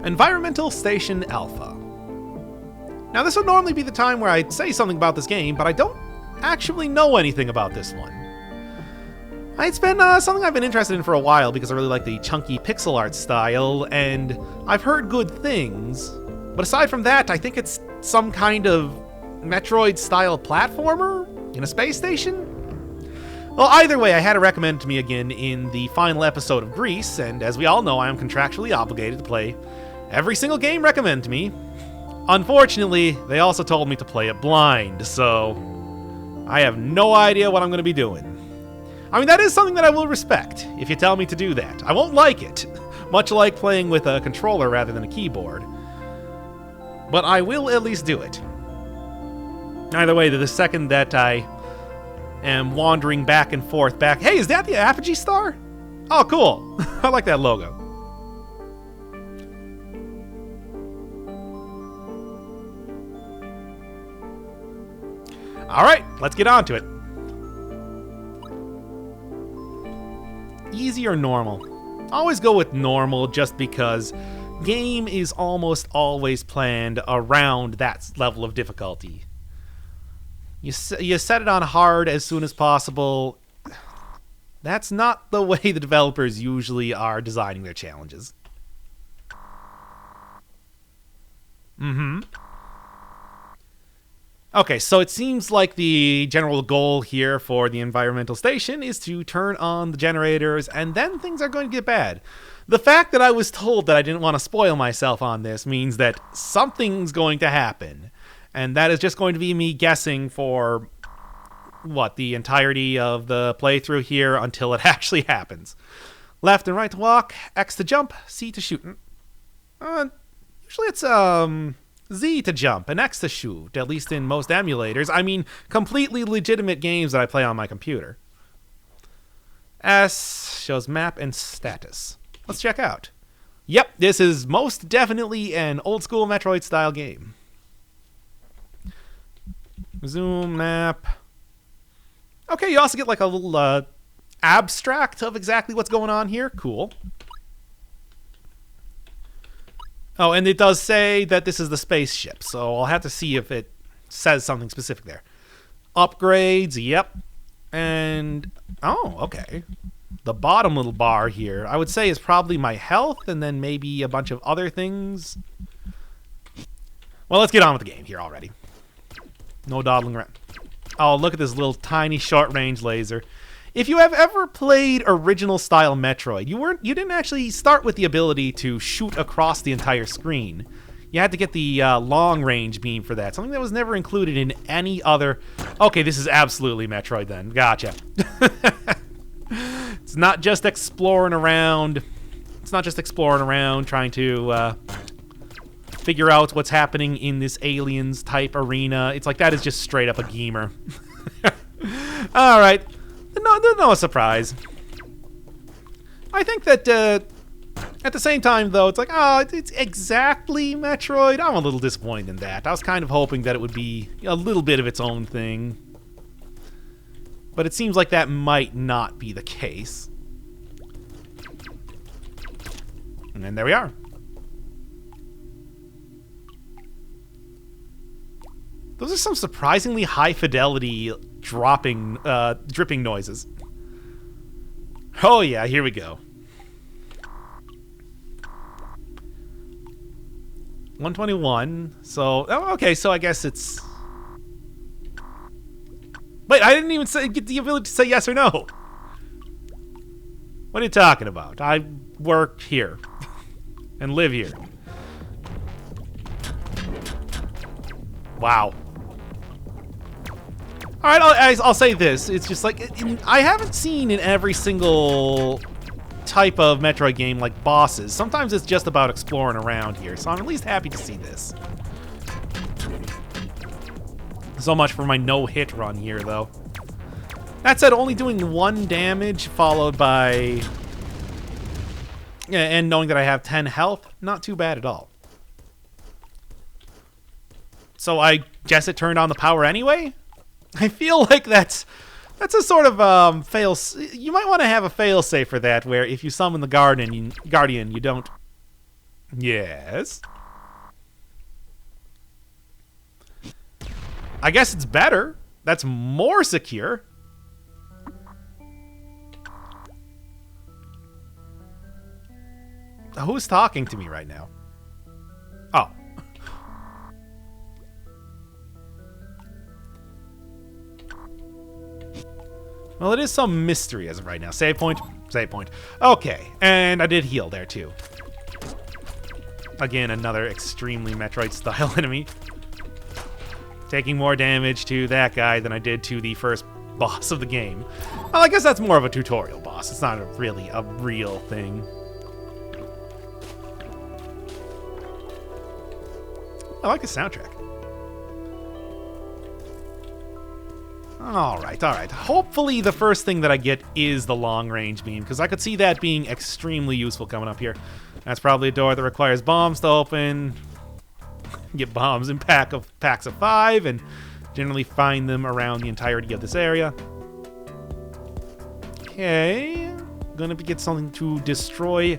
Environmental Station Alpha. Now this would normally be the time where I'd say something about this game, but I don't actually know anything about this one. It's been something I've been interested in for a while because I really like the chunky pixel art style, and I've heard good things. But aside from that, I think it's some kind of Metroid-style platformer in a space station? Well, either way, I had it recommended to me again in the final episode of Grease, and as we all know, I am contractually obligated to play every single game recommended to me. Unfortunately, they also told me to play it blind, so I have no idea what I'm going to be doing. I mean, that is something that I will respect, if you tell me to do that. I won't like it, much like playing with a controller rather than a keyboard. But I will at least do it. Either way, the second that I am wandering back and forth back... Hey, is that the Apogee Star? Oh, cool. I like that logo. Alright, let's get on to it. Easy or normal? Always go with normal just because game is almost always planned around that level of difficulty. You set it on hard as soon as possible. That's not the way the developers usually are designing their challenges. Okay, so it seems like the general goal here for the environmental station is to turn on the generators, and then things are going to get bad. The fact that I was told that I didn't want to spoil myself on this means that something's going to happen. And that is just going to be me guessing for, what, the entirety of the playthrough here until it actually happens. Left and right to walk, X to jump, C to shoot. Usually it's Z to jump and X to shoot, at least in most emulators. I mean, completely legitimate games that I play on my computer. S shows map and status. Let's check out. Yep, this is most definitely an old-school Metroid-style game. Zoom map. Okay, you also get like a little abstract of exactly what's going on here. Cool. Oh, and it does say that this is the spaceship, so I'll have to see if it says something specific there. Upgrades, yep. And, oh, okay. The bottom little bar here, I would say is probably my health, and then maybe a bunch of other things. Well, let's get on with the game here already. No dawdling around. Oh, look at this little tiny short-range laser. If you have ever played original-style Metroid, you didn't actually start with the ability to shoot across the entire screen. You had to get the long-range beam for that, something that was never included in any other... Okay, this is absolutely Metroid then. Gotcha. It's not just exploring around. It's not just exploring around, trying to... figure out what's happening in this aliens-type arena. It's like that is just straight up a gamer. Alright. No surprise. I think that, at the same time, though, it's like, oh, it's exactly Metroid. I'm a little disappointed in that. I was kind of hoping that it would be a little bit of its own thing. But it seems like that might not be the case. And then there we are. Those are some surprisingly high-fidelity dripping noises. Oh yeah, here we go. 121. So, oh, okay, so I guess it's... Wait, I didn't even get the ability to say yes or no. What are you talking about? I work here and live here. Wow. Alright, I'll say this. It's just like, I haven't seen in every single type of Metroid game, like, bosses. Sometimes it's just about exploring around here, so I'm at least happy to see this. So much for my no-hit run here, though. That said, only doing 1 damage, followed by... and knowing that I have 10 health, not too bad at all. So I guess it turned on the power anyway? I feel like that's a sort of fail. You might want to have a fail-safe for that, where if you summon the guardian, you don't. Yes. I guess it's better. That's more secure. Who's talking to me right now? Oh. Well, it is some mystery as of right now. Save point. Save point. Okay. And I did heal there, too. Again, another extremely Metroid-style enemy. Taking more damage to that guy than I did to the first boss of the game. Well, I guess that's more of a tutorial boss. It's not really a real thing. I like the soundtrack. Alright, alright. Hopefully the first thing that I get is the long-range beam, because I could see that being extremely useful coming up here. That's probably a door that requires bombs to open. Get bombs in packs of 5, and generally find them around the entirety of this area. Okay. Gonna get something to destroy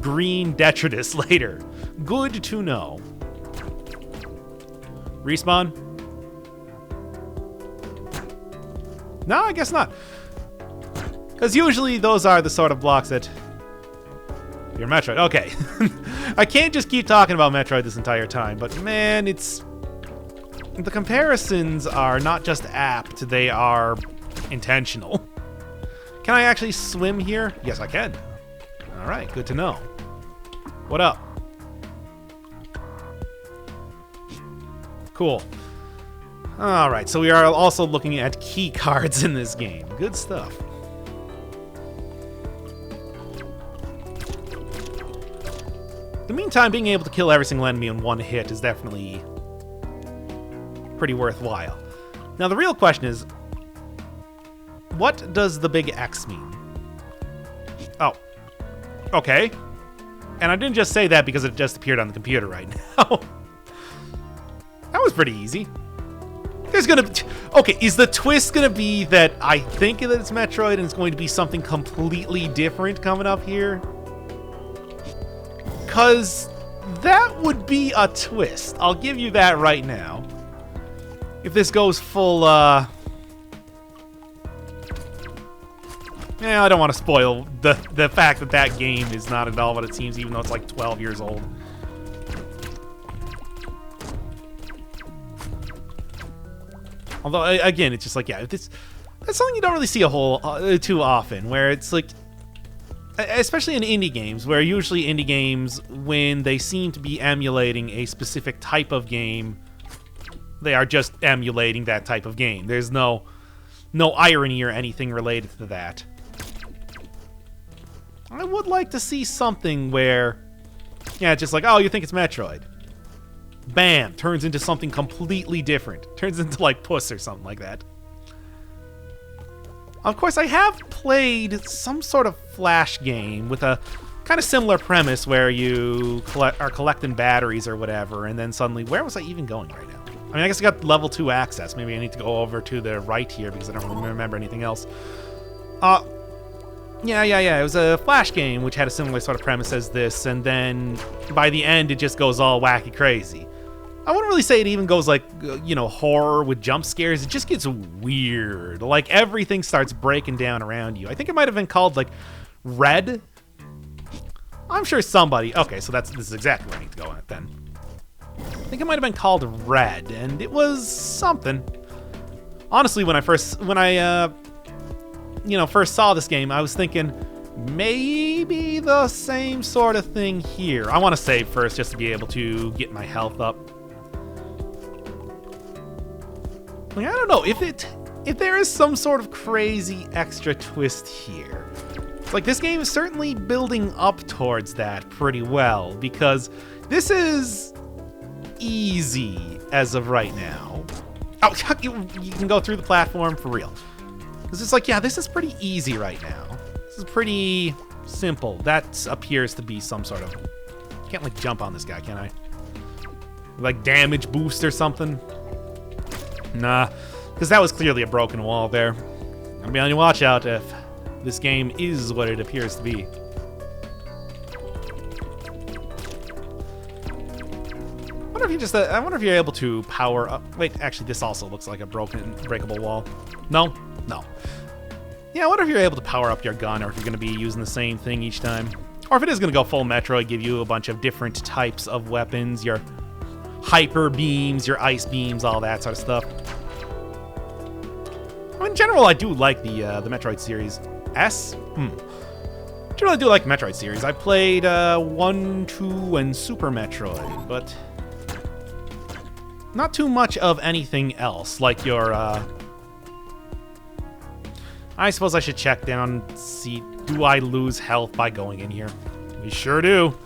green detritus later. Good to know. Respawn? No, I guess not. Because usually those are the sort of blocks that... You're Metroid. Okay. I can't just keep talking about Metroid this entire time, but man, it's... The comparisons are not just apt, they are intentional. Can I actually swim here? Yes, I can. Alright, good to know. What up? Cool. Alright, so we are also looking at key cards in this game. Good stuff. In the meantime, being able to kill every single enemy in one hit is definitely pretty worthwhile. Now, the real question is, what does the big X mean? Oh. Okay. And I didn't just say that because it just appeared on the computer right now. That was pretty easy. There's gonna be... Okay, is the twist gonna be that I think that it's Metroid and it's going to be something completely different coming up here? Because that would be a twist. I'll give you that right now. If this goes full, Yeah, I don't want to spoil the fact that that game is not at all what it seems, even though it's like 12 years old. Although, again, it's just like, yeah, that's something you don't really see too often, where it's like, especially in indie games, where usually indie games, when they seem to be emulating a specific type of game, they are just emulating that type of game. There's no irony or anything related to that. I would like to see something where, yeah, just like, oh, you think it's Metroid. Bam, turns into something completely different. Turns into like Puss or something like that. Of course, I have played some sort of Flash game with a kind of similar premise where you are collecting batteries or whatever, and then suddenly, where was I even going right now? I mean, I guess I got level 2 access. Maybe I need to go over to the right here because I don't really remember anything else. Yeah. It was a Flash game which had a similar sort of premise as this, and then by the end, it just goes all wacky crazy. I wouldn't really say it even goes like, horror with jump scares. It just gets weird. Like, everything starts breaking down around you. I think it might have been called, like, Red. I'm sure somebody... Okay, so this is exactly where I need to go at then. I think it might have been called Red, and it was something. Honestly, when I first saw this game, I was thinking, maybe the same sort of thing here. I want to save first just to be able to get my health up. Like, I don't know, if there is some sort of crazy extra twist here. Like, this game is certainly building up towards that pretty well, because this is easy as of right now. Oh, you can go through the platform for real. It's just like, yeah, this is pretty easy right now. This is pretty simple. That appears to be some sort of... Can't, like, jump on this guy, can I? Like, damage boost or something? Nah, because that was clearly a broken wall there. I'm be on your watch out if this game is what it appears to be. I wonder if you're able to power up. Wait, actually, this also looks like a breakable wall. No, no. Yeah, I wonder if you're able to power up your gun, or if you're going to be using the same thing each time, or if it is going to go full Metroid, give you a bunch of different types of weapons, your hyper beams, your ice beams, all that sort of stuff. I mean, in general, I do like the Metroid series. Generally, I do like the Metroid series. I played 1, 2, and Super Metroid, but not too much of anything else, like your, I suppose I should check down and see, do I lose health by going in here? We sure do.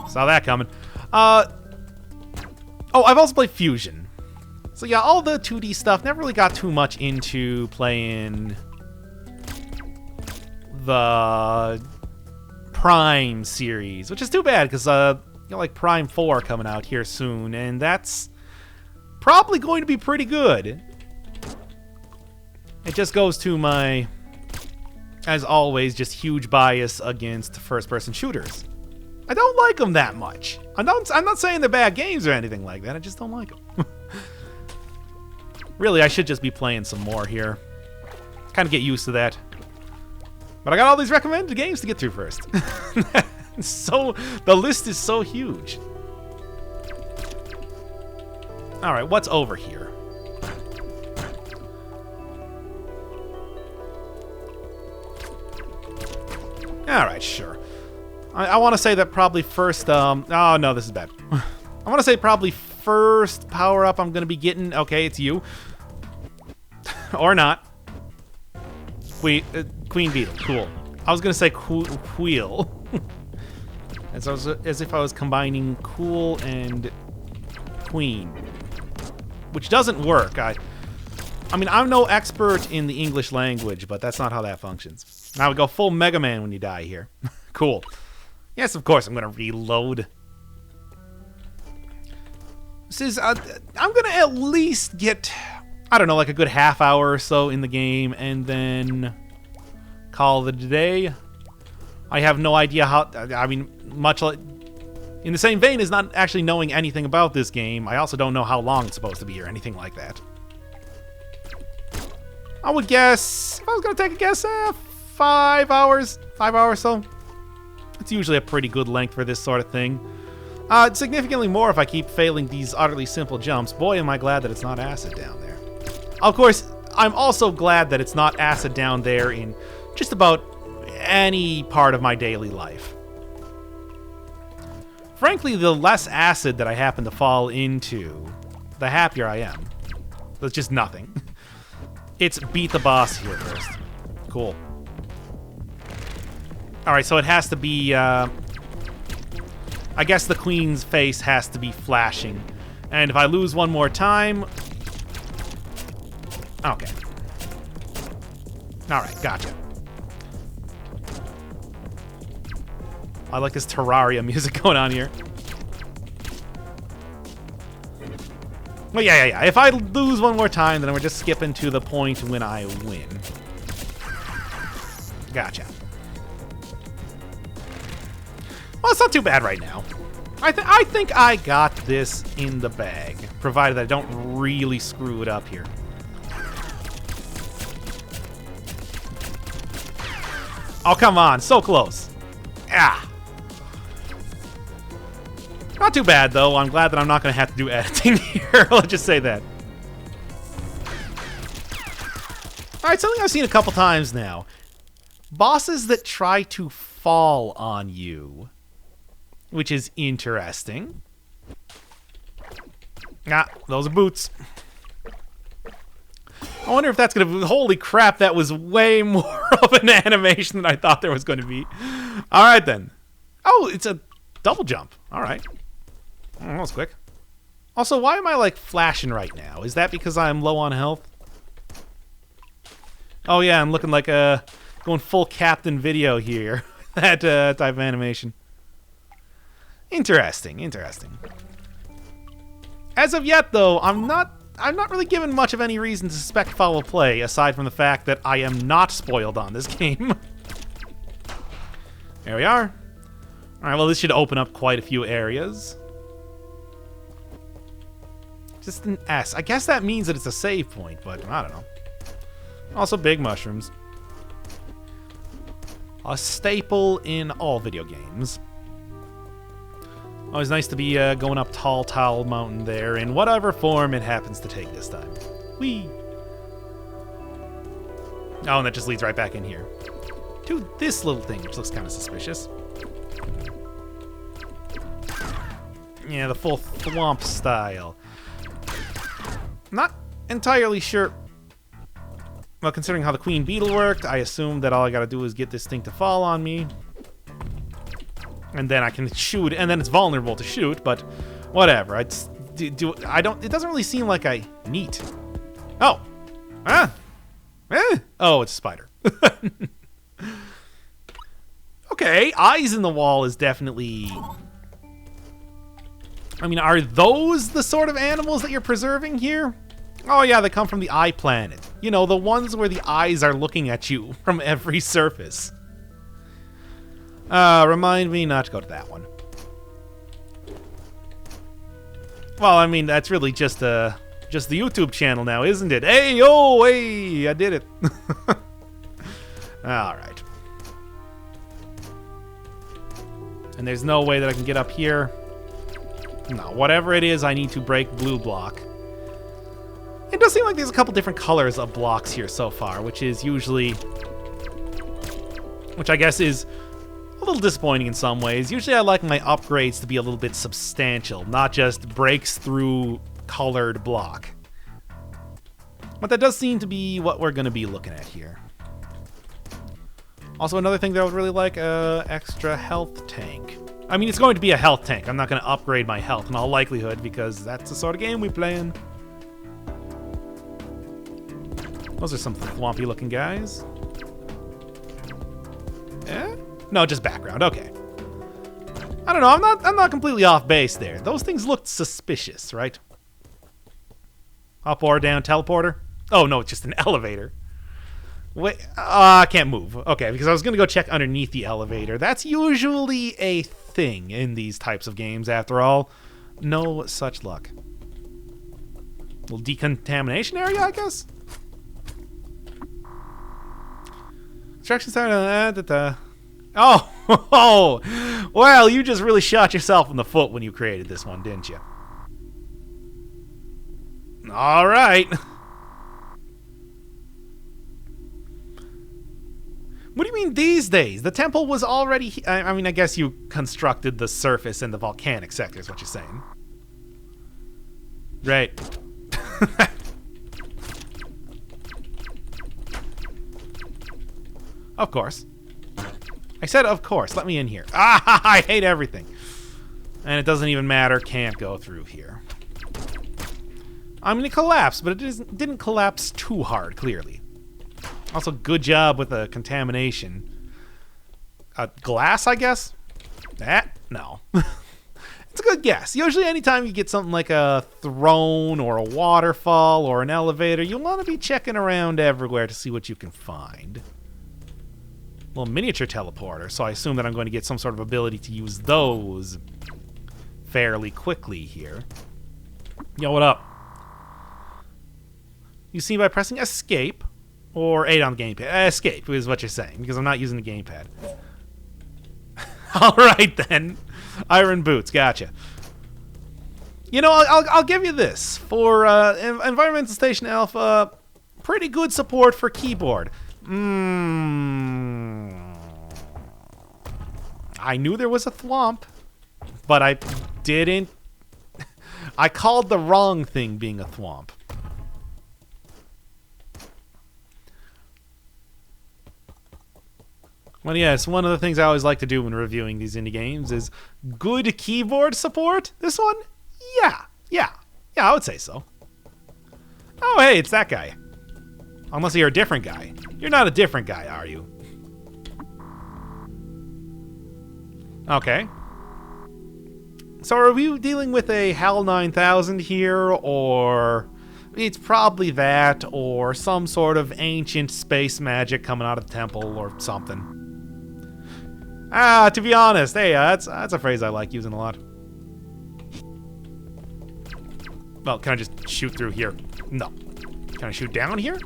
Saw that coming. Oh, I've also played Fusion. So yeah, all the 2D stuff, never really got too much into playing the Prime series, which is too bad, because like Prime 4 coming out here soon, and that's probably going to be pretty good. It just goes to my, as always, just huge bias against first-person shooters. I don't like them that much. I'm not saying they're bad games or anything like that, I just don't like them. Really, I should just be playing some more here. Kind of get used to that. But I got all these recommended games to get through first. So, the list is so huge. Alright, what's over here? Alright, sure. I want to say that probably first, oh no, this is bad. I want to say probably first power-up I'm going to be getting, okay, it's you. Or not. Queen Beetle, cool. I was going to say Wheel. As if I was combining cool and queen. Which doesn't work. I mean, I'm no expert in the English language, but that's not how that functions. Now we go full Mega Man when you die here. Cool. Yes, of course, I'm going to reload. This is, I'm going to at least get, I don't know, like a good half hour or so in the game, and then call it a day. I have no idea how, I mean, much like, in the same vein as not actually knowing anything about this game, I also don't know how long it's supposed to be or anything like that. I would guess, if I was going to take a guess, 5 hours. 5 hours or so. It's usually a pretty good length for this sort of thing. Significantly more if I keep failing these utterly simple jumps. Boy, am I glad that it's not acid down there. Of course, I'm also glad that it's not acid down there in just about any part of my daily life. Frankly, the less acid that I happen to fall into, the happier I am. There's just nothing. It's beat the boss here first. Cool. Alright, so it has to be, I guess the queen's face has to be flashing. And if I lose one more time... Okay. Alright, gotcha. I like this Terraria music going on here. Well, yeah. If I lose one more time, then we're just skipping to the point when I win. Gotcha. Well, it's not too bad right now. I think I got this in the bag, provided I don't really screw it up here. Oh, come on. So close. Ah. Not too bad, though. I'm glad that I'm not going to have to do editing here. Let's just say that. Alright, something I've seen a couple times now. Bosses that try to fall on you. Which is interesting. Ah, those are boots. I wonder if that's going to... Holy crap, that was way more of an animation than I thought there was going to be. Alright, then. Oh, it's a double jump. Alright. Oh, that was quick. Also, why am I, like, flashing right now? Is that because I'm low on health? Oh, yeah, I'm looking like a... Going full Captain Video here. That type of animation. Interesting. As of yet, though, I'm not really given much of any reason to suspect foul play, aside from the fact that I am not spoiled on this game. There we are. Alright, well, this should open up quite a few areas. Just an S. I guess that means that it's a save point, but I don't know. Also, big mushrooms. A staple in all video games. Always nice to be going up Tall Mountain there in whatever form it happens to take this time. Whee! Oh, and that just leads right back in here. To this little thing, which looks kind of suspicious. Yeah, the full thwomp style. Not entirely sure. Well, considering how the queen beetle worked, I assumed that all I gotta do is get this thing to fall on me. And then I can shoot, and then it's vulnerable to shoot, but whatever. I don't, it doesn't really seem like I neat. Oh. Ah. Eh. Oh, it's a spider. Okay, eyes in the wall is definitely... I mean, are those the sort of animals that you're preserving here? Oh yeah, they come from the eye planet. You know, the ones where the eyes are looking at you from every surface. Remind me not to go to that one. Well, I mean, that's really just the YouTube channel now, isn't it? Hey, yo, hey, I did it. All right. And there's no way that I can get up here. No, whatever it is, I need to break blue block. It does seem like there's a couple different colors of blocks here so far, which is usually... which I guess is a little disappointing in some ways. Usually I like my upgrades to be a little bit substantial, not just breaks through colored block. But that does seem to be what we're going to be looking at here. Also, another thing that I would really like, extra health tank. I mean, it's going to be a health tank. I'm not going to upgrade my health in all likelihood because that's the sort of game we play in. Those are some thwompy looking guys. Eh? No, just background. Okay. I don't know. I'm not completely off base there. Those things looked suspicious, right? Up or down teleporter? Oh, no, it's just an elevator. Wait, I can't move. Okay, because I was going to go check underneath the elevator. That's usually a thing in these types of games, after all. No such luck. Little decontamination area, I guess? Instructions are... Oh, well, you just really shot yourself in the foot when you created this one, didn't you? All right. What do you mean these days? The temple was already... I mean, I guess you constructed the surface and the volcanic sector is what you're saying. Right. Of course. I said of course. Let me in here. Ah, I hate everything. And it doesn't even matter. Can't go through here. I mean, it collapsed, but it didn't collapse too hard, clearly. Also, good job with the contamination. Glass, I guess? That? No. It's a good guess. Usually anytime you get something like a throne or a waterfall or an elevator, you want to be checking around everywhere to see what you can find. Little miniature teleporter, so I assume that I'm going to get some sort of ability to use those fairly quickly here. Yo, what up? You see by pressing escape or 8 on the gamepad. Escape is what you're saying, because I'm not using the gamepad. Alright then. Iron boots, gotcha. You know, I'll give you this. For Environmental Station Alpha, pretty good support for keyboard. I knew there was a thwomp, but I didn't... I called the wrong thing being a thwomp. Well, yes, one of the things I always like to do when reviewing these indie games is good keyboard support. This one? Yeah, I would say so. Oh, hey, it's that guy. Unless you're a different guy. You're not a different guy, are you? Okay. So are we dealing with a HAL 9000 here, or... It's probably that, or some sort of ancient space magic coming out of the temple, or something. To be honest, hey, that's a phrase I like using a lot. Well, can I just shoot through here? No. Can I shoot down here? I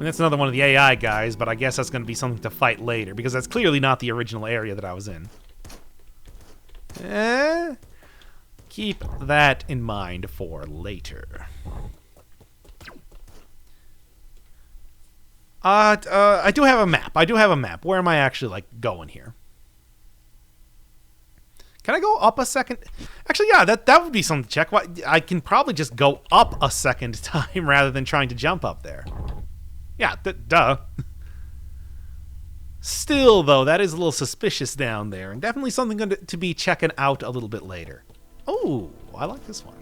mean, that's another one of the AI guys, but I guess that's going to be something to fight later, because that's clearly not the original area that I was in. Keep that in mind for later. I do have a map. Where am I actually, like, going here? Can I go up a second? Actually, yeah, that would be something to check. I can probably just go up a second time rather than trying to jump up there. Yeah, duh. Still, though, that is a little suspicious down there, and definitely something to be checking out a little bit later. Oh, I like this one.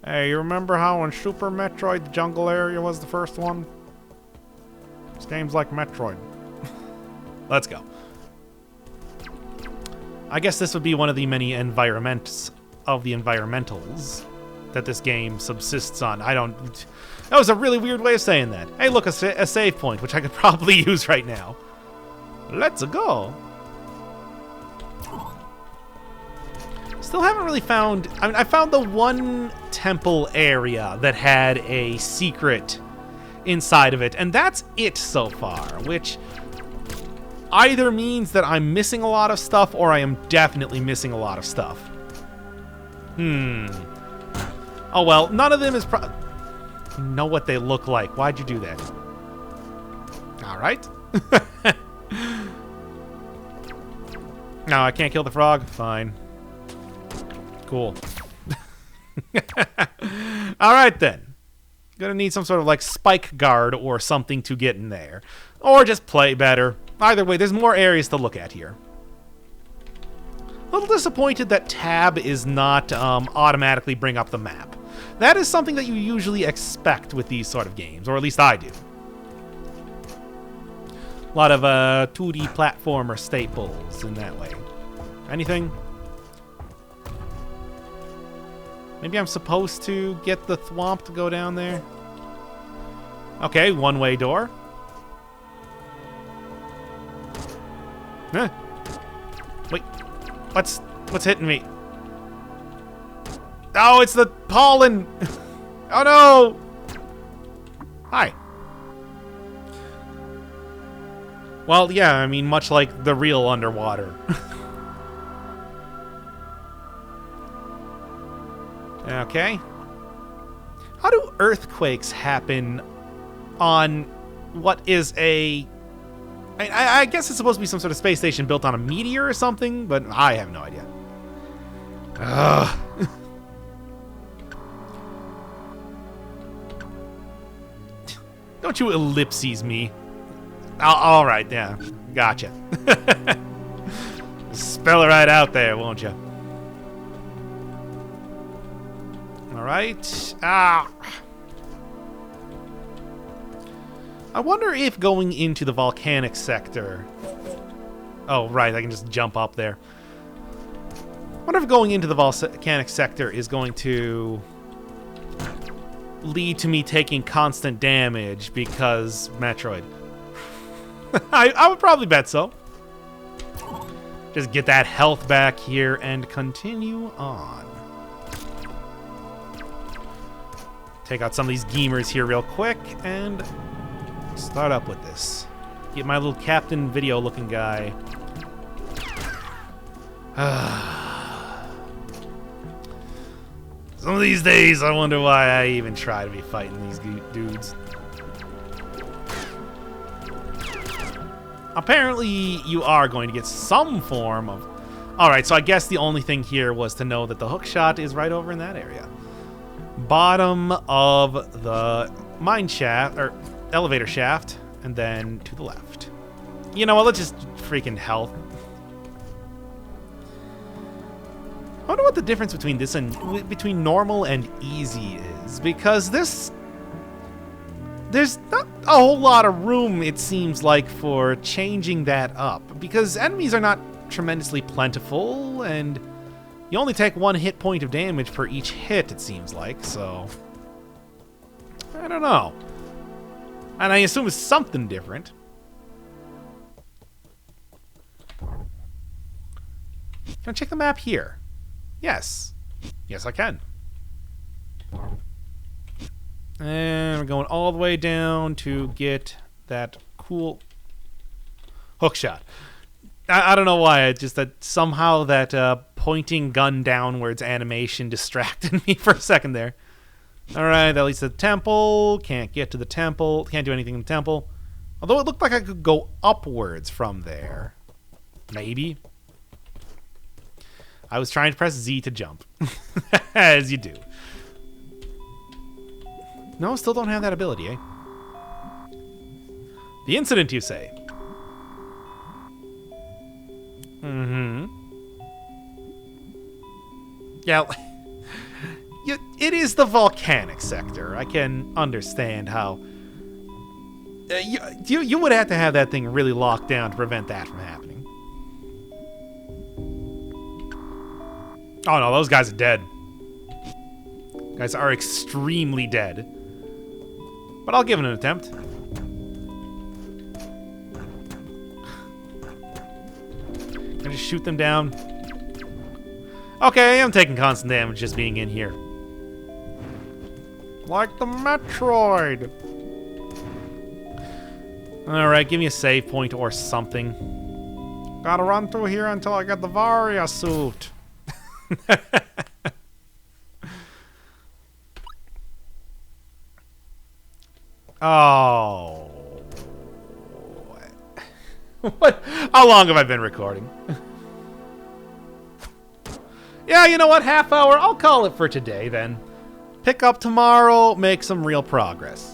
Hey, you remember how in Super Metroid the jungle area was the first one? This game's like Metroid. Let's go. I guess this would be one of the many environments of the environmentals that this game subsists on. That was a really weird way of saying that. Hey, look, a save point, which I could probably use right now. Let's go. Still haven't really found... I mean, I found the one temple area that had a secret inside of it, and that's it so far, which either means that I'm missing a lot of stuff or I am definitely missing a lot of stuff. Oh, well, none of them is know what they look like. Why'd you do that? All right. No, I can't kill the frog. Fine. Cool. All right, then. Gonna need some sort of, like, spike guard or something to get in there. Or just play better. Either way, there's more areas to look at here. A little disappointed that tab is not automatically bring up the map. That is something that you usually expect with these sort of games, or at least I do. A lot of 2D platformer staples in that way. Anything? Maybe I'm supposed to get the thwomp to go down there? Okay, one-way door. Huh. Wait, what's hitting me? Oh, it's the pollen! Oh no! Hi. Well, yeah, I mean, much like the real underwater. Okay. How do earthquakes happen on what is a... I guess it's supposed to be some sort of space station built on a meteor or something, but I have no idea. Ugh. Don't you ellipses me. All right, yeah. Gotcha. Spell it right out there, won't you? All right. Ah. I wonder if going into the volcanic sector... Oh, right, I can just jump up there. I wonder if going into the volcanic sector is going to lead to me taking constant damage because Metroid. I would probably bet so. Just get that health back here and continue on. Take out some of these gamers here real quick and start up with this. Get my little Captain Video looking guy. Some of these days I wonder why I even try to be fighting these dudes. Apparently you are going to get some form of... Alright, so I guess the only thing here was to know that the hook shot is right over in that area. Bottom of the mine shaft, or elevator shaft, and then to the left. You know what, let's just freaking health. I wonder what the difference between this and between normal and easy is, because there's not a whole lot of room, it seems like, for changing that up, because enemies are not tremendously plentiful, and you only take 1 hit point of damage per each hit, it seems like, so I don't know. And I assume it's something different. Can I check the map here? Yes. Yes, I can. And we're going all the way down to get that cool hook shot. I don't know why. It's just that somehow that pointing gun downwards animation distracted me for a second there. All right, that leads to the temple. Can't get to the temple. Can't do anything in the temple. Although it looked like I could go upwards from there. Maybe. I was trying to press Z to jump. As you do. No, still don't have that ability, eh? The incident, you say? Mm-hmm. Yeah, it is the volcanic sector. I can understand how... You would have to have that thing really locked down to prevent that from happening. Oh no, those guys are dead. Guys are extremely dead. But I'll give it an attempt. Can I just shoot them down? Okay, I'm taking constant damage just being in here. Like the Metroid. Alright, give me a save point or something. Gotta run through here until I get the Varia suit. Oh. What? How long have I been recording? Yeah, you know what? Half hour. I'll call it for today then. Pick up tomorrow, make some real progress.